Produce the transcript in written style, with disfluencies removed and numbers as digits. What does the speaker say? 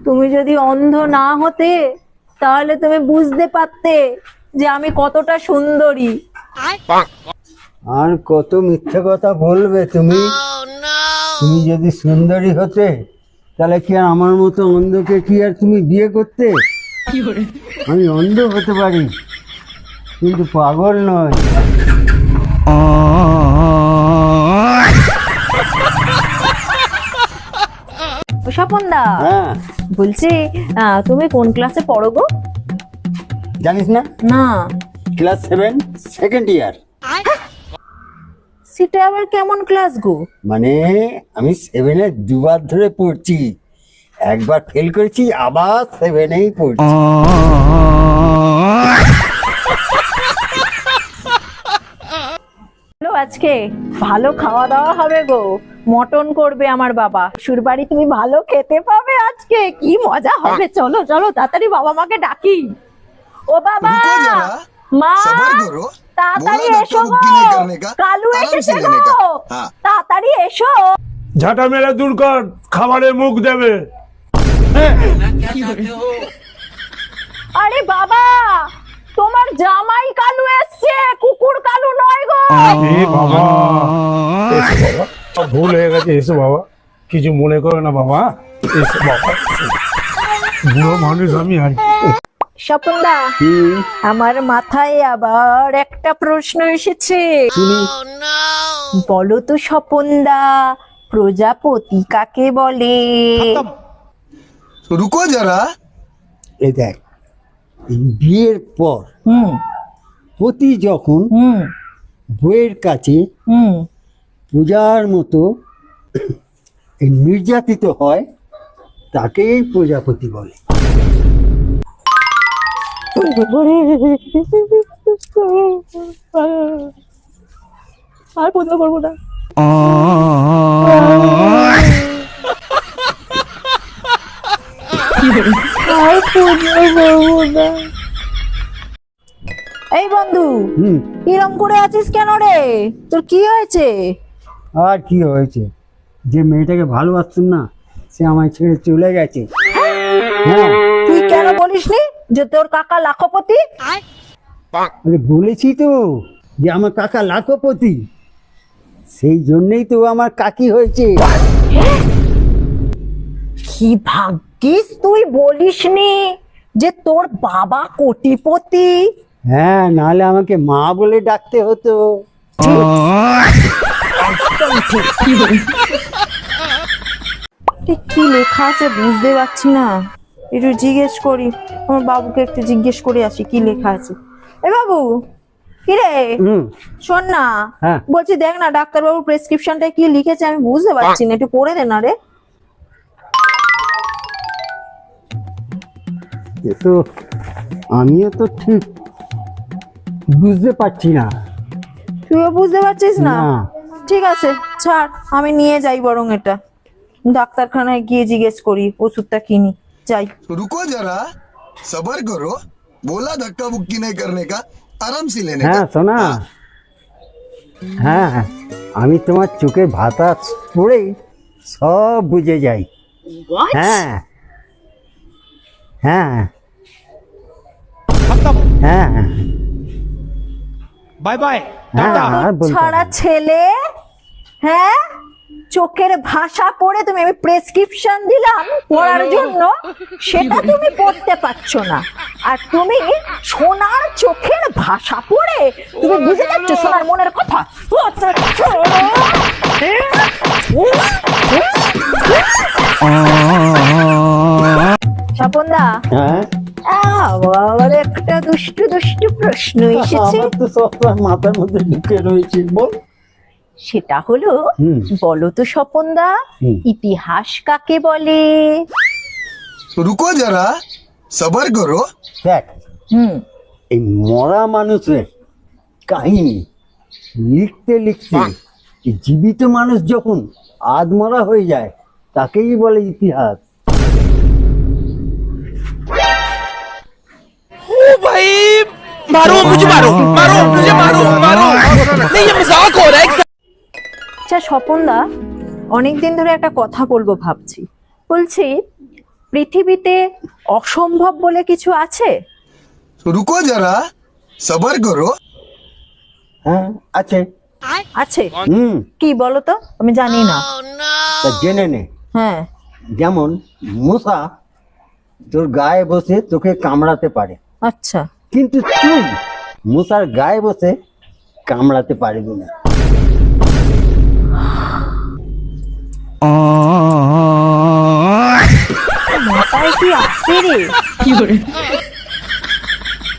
তুমি যদি অন্ধ না হতে তাহলে তুমি বুঝতে পারতে যে আমি কতটা সুন্দরী। আর কত মিথ্যে কথা বলবে তুমি? তুমি যদি সুন্দরী হতে তাহলে কি আর আমার মতো অন্ধকে কি আর তুমি বিয়ে করতে? আমি অন্ধ হতে পারি কিন্তু পাগল নয়। স্বপনদা, হ্যাঁ বলছি তুমি কোন ক্লাসে পড়ো গো? জানিস না? না। Class 7 second year. সেটা আবার কেমন ক্লাস গো? মানে আমি 7-এ দুবার ধরে পড়ছি, একবার ফেল করেছি আবার 7-এই পড়ছি। আজকে ভালো খাওয়া দাওয়া হবে গো, মটন করবে আমার বাবা। শ্বশুরবাড়ি তুমি ভালো খেতে পাবে আজকে, কি মজা হবে। চলো চলো তাড়াতাড়ি বাবা মাকে ডাকি। ও বাবা, মা তাড়াতাড়ি এসো গো, কালু এসেছে গো, তাড়াতাড়ি এসো। ঝাঁটা মেরে দূর কর, খাবারে মুখ দেবে। আরে বাবা, তোমার জামাই কালু এসছে, কুকুর কালু নয় গো। এ বাবা, এসো বাবা, ভুল হয়ে গেছে, এসো বাবা, কিছু মনে করো না বাবা, এসো বাবা। বুড়ো মানুষ আমি আর স্বপনদা, আমার মাথায় আবার একটা প্রশ্ন এসেছে। বলো তো স্বপনদা, প্রজাপতি কাকে বলে? রুকো যারা। এই দেখ, এই বিয়ের পর পতি যখন বইয়ের কাছে পূজার মতো নির্যাতিত হয় তাকেই প্রজাপতি বলে। আর পূজা করবো না। এই বন্ধু, কিরম করে আছিস কেন রে? তোর কি হয়েছে? আর কি হয়েছে, যে মেয়েটাকে ভালোবাসতাম না সে আমায় ছেড়ে চলে গেছে। হ্যাঁ, তুই কেন বলিসনি যে তোর কাকা লাখপতি? আরে বলেছি তো যে আমার কাকা লাখপতি, সেই জন্যই তো আমার কাকি হয়েছে। কি ভাগ্যিস তুই বলিসনি যে তোর বাবা কোটিপতি। হ্যাঁ, নাহলে আমাকে মা বলে ডাকতে হতো। একদম ঠিক। কি লেখা আছে বুঝতে পারছি না, একটু জিজ্ঞেস করি আমার বাবুকে, একটু জিজ্ঞেস করে আসি কি লেখা আছে। এ বাবু, কি রে, শোন না, বলছি দেখ না ডাক্তারবাবু প্রেসক্রিপশনটা কি লিখেছে, আমি বুঝতে পারছি না, একটু পড়ে দে না রে। তো আমিও তো ঠিক বুঝতে পারছি না। তুইও বুঝতে পারছিস না? ঠিক আছে ছাড়, আমি নিয়ে যাই বরং এটা ডাক্তারখানায় গিয়ে জিজ্ঞেস করি, ওষুধটা কিনি, যাই। रुको जरा, सबर करो, बोला धक्का मुक्की नहीं करने का, आराम से लेने হ্যাঁ का। সোনা, হ্যাঁ আমি তোমার চোখে ভাতা পড়েই সব বুঝে যাই। হ্যাঁ হ্যাঁ হ্যাঁ বাই বাই। ছাড়া ছেলে, হ্যাঁ চোখের ভাষা পড়ে তুমি, আমি প্রেসক্রিপশন দিলাম পড়ার জন্য, সেটা তুমি পড়তে পারছো না। আর তুমি সোনার চোখের ভাষা পড়ে তুমি বুঝে যাচ্ছ সোনার মনের কথা। স্বপনদা, আবার একটা দুষ্টু দুষ্টু প্রশ্ন এসেছে। আমার তো সব মাথার মধ্যে ঢুকে রয়েছে, বল। সেটা হলো, বলো তো স্বপনদা, ইতিহাস কাকে বলে? रुको जरा, सबर करो। দেখ, এই মরা মানুষের কাহিনী লিখতে লিখতে জীবিত মানুষ যখন আধমরা হয়ে যায় তাকেই বলে ইতিহাস। ओ भाई, मारो मुझे, मारो मारो मुझे, मारो मारो, नहीं ये मजाक हो रहा है। আচ্ছা স্বপনদা, অনেকদিন ধরে একটা কথা বলবো ভাবছি। বলছি, পৃথিবীতে অসম্ভব বলে কিছু আছে? रुको जरा सबर करो। হ্যাঁ আছে। আছে? হুম, কি বলো তো, আমি জানি না। তা জেনে নে। হ্যাঁ। যেমন মশা তোর গায়ে বসে তোকে কামড়াতে পারে, আচ্ছা। কিন্তু তুই মশার গায়ে বসে কামড়াতে পারবি না। মাথায় কি আসছে রে?